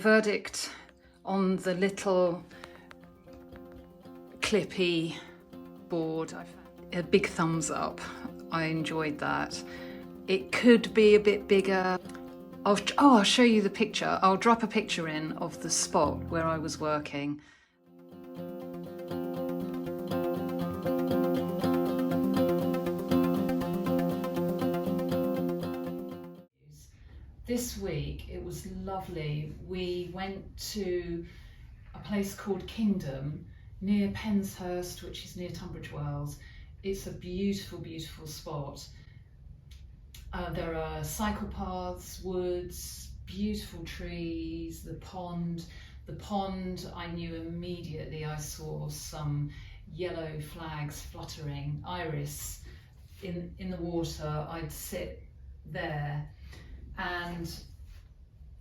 Verdict on the little clippy board, a big thumbs up. I enjoyed that. It could be a bit bigger. I'll show you the picture. I'll drop a picture in of the spot where I was working. This week it was lovely. We went to a place called Kingdom near Penshurst, which is near Tunbridge Wells. It's a beautiful, beautiful spot. There are cycle paths, woods, beautiful trees, the pond. The pond, I knew immediately. I saw some yellow flags fluttering, iris in the water. I'd sit there, and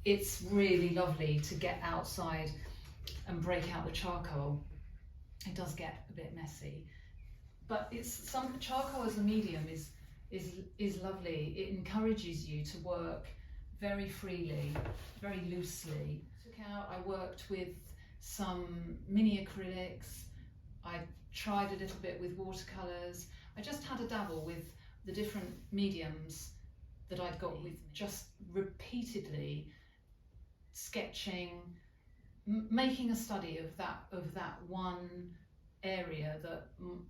it's really lovely to get outside and break out the charcoal. It does get a bit messy, but charcoal as a medium is lovely. It encourages you to work very freely, very loosely. I worked with some mini acrylics. I tried a little bit with watercolours. I just had a dabble with the different mediums that I'd got with me, just repeatedly sketching, making a study of that one area that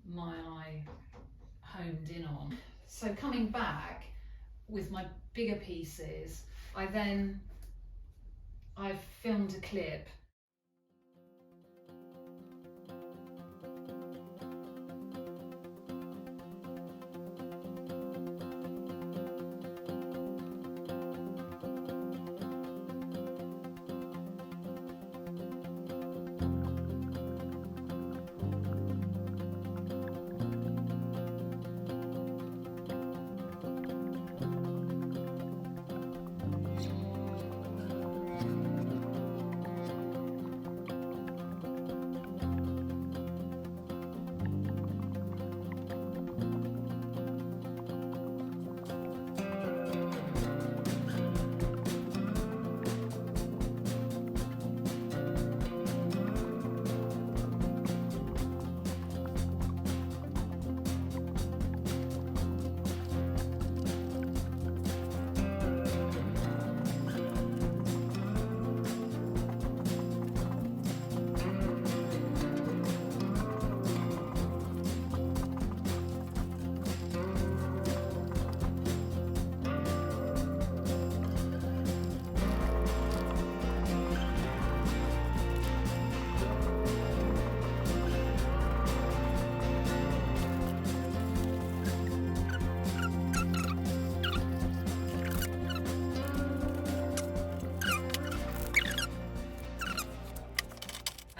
my eye honed in on. So coming back with my bigger pieces, I filmed a clip.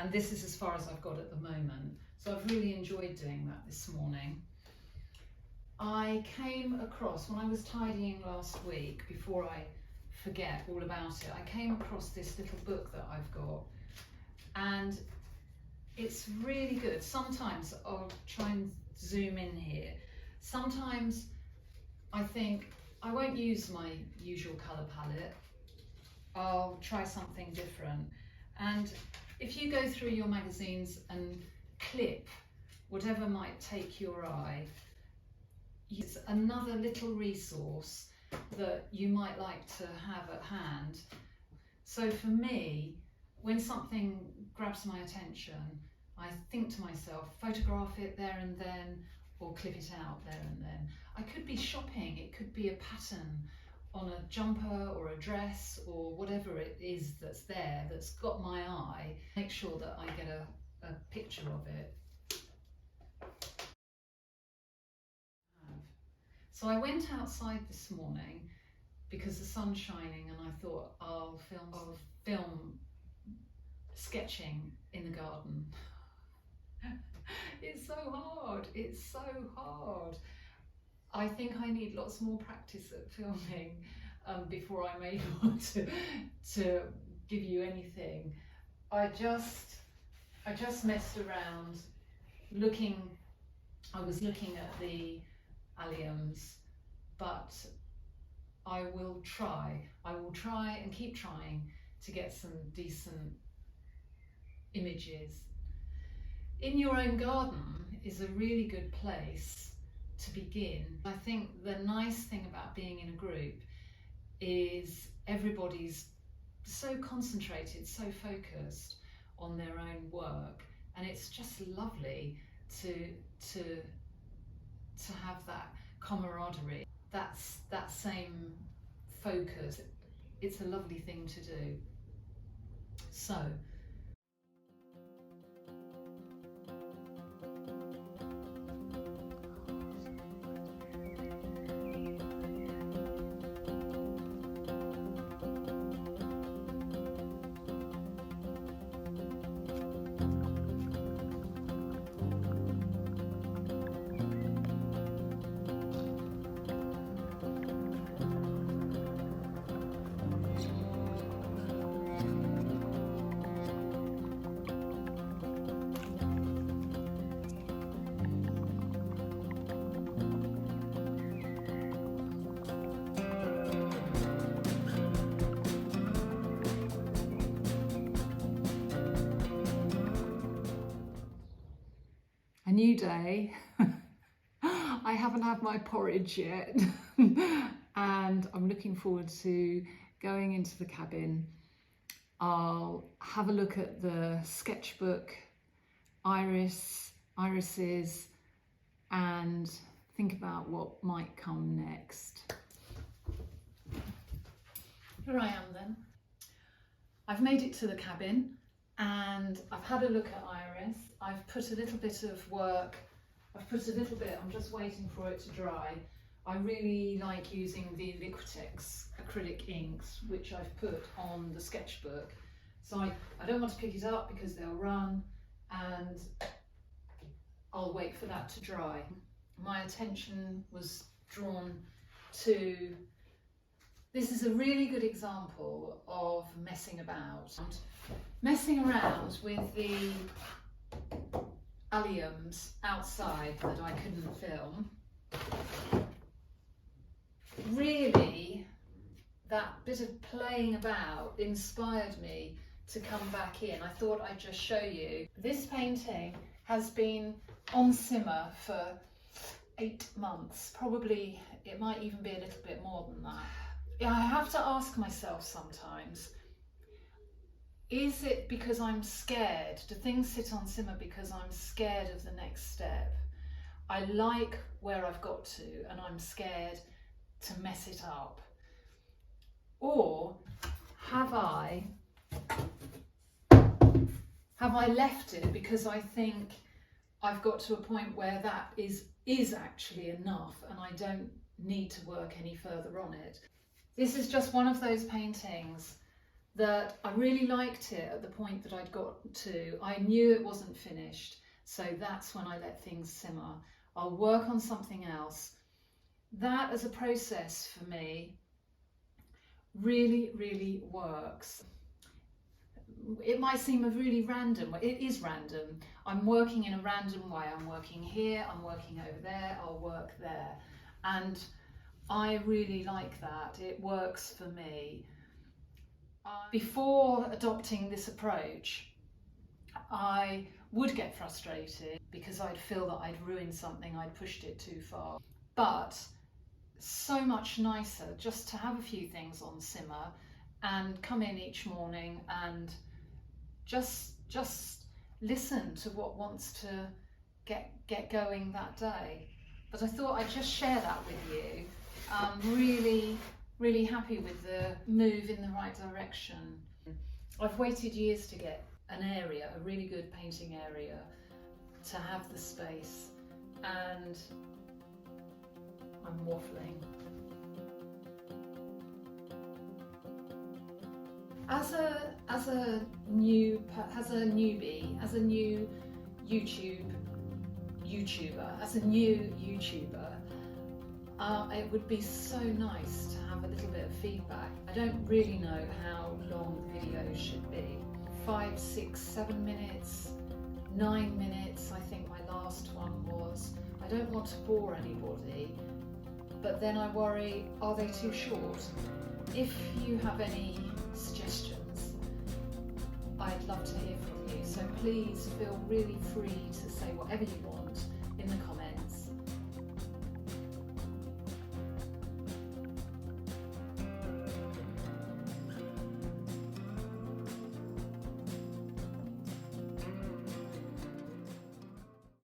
And this is as far as I've got at the moment. So I've really enjoyed doing that this morning. I came across, when I was tidying last week, before I forget all about it, I came across this little book that I've got, and it's really good. Sometimes I'll try and zoom in here. Sometimes I think I won't use my usual colour palette. I'll try something different. And if you go through your magazines and clip whatever might take your eye, it's another little resource that you might like to have at hand. So for me, when something grabs my attention, I think to myself, photograph it there and then, or clip it out there and then. I could be shopping, it could be a pattern on a jumper or a dress or whatever it is that's there that's got my eye. Make sure that I get a picture of it. So I went outside this morning because the sun's shining, and I thought I'll film sketching in the garden. It's so hard, it's so hard. I think I need lots more practice at filming before I'm able to give you anything. I just messed around looking. I was looking at the alliums, but I will try and keep trying to get some decent images. In your own garden is a really good place to begin. I think the nice thing about being in a group is everybody's so concentrated, so focused on their own work, and it's just lovely to have that camaraderie, that same focus. It's a lovely thing to do. So a new day. I haven't had my porridge yet and I'm looking forward to going into the cabin. I'll have a look at the sketchbook, irises, and think about what might come next. Here I am then. I've made it to the cabin and I've had a look at Iris. I've put a little bit of work, I'm just waiting for it to dry. I really like using the Liquitex acrylic inks, which I've put on the sketchbook. So I don't want to pick it up because they'll run, and I'll wait for that to dry. My attention was drawn to, this is a really good example of messing around with the alliums outside that I couldn't film. Really, that bit of playing about inspired me to come back in. I thought I'd just show you. This painting has been on simmer for 8 months. Probably it might even be a little bit more than that. I have to ask myself sometimes, is it because I'm scared? Do things sit on simmer because I'm scared of the next step? I like where I've got to and I'm scared to mess it up. Or have I left it because I think I've got to a point where that is actually enough and I don't need to work any further on it? This is just one of those paintings that I really liked it at the point that I'd got to. I knew it wasn't finished, so that's when I let things simmer. I'll work on something else. That as a process for me really, really works. It might seem a really random, it is random. I'm working in a random way. I'm working here, I'm working over there, I'll work there. And I really like that. It works for me. Before adopting this approach, I would get frustrated because I'd feel that I'd ruined something, I'd pushed it too far. But so much nicer just to have a few things on simmer and come in each morning and just listen to what wants to get going that day. But I thought I'd just share that with you. Really happy with the move in the right direction. I've waited years to get an area, a really good painting area, to have the space, and I'm waffling. As a new YouTuber, it would be so nice to have a little bit of feedback. I don't really know how long videos should be. 5, 6, 7 minutes, 9 minutes, I think my last one was. I don't want to bore anybody, but then I worry, are they too short? If you have any suggestions, I'd love to hear from you. So please feel really free to say whatever you want in the comments.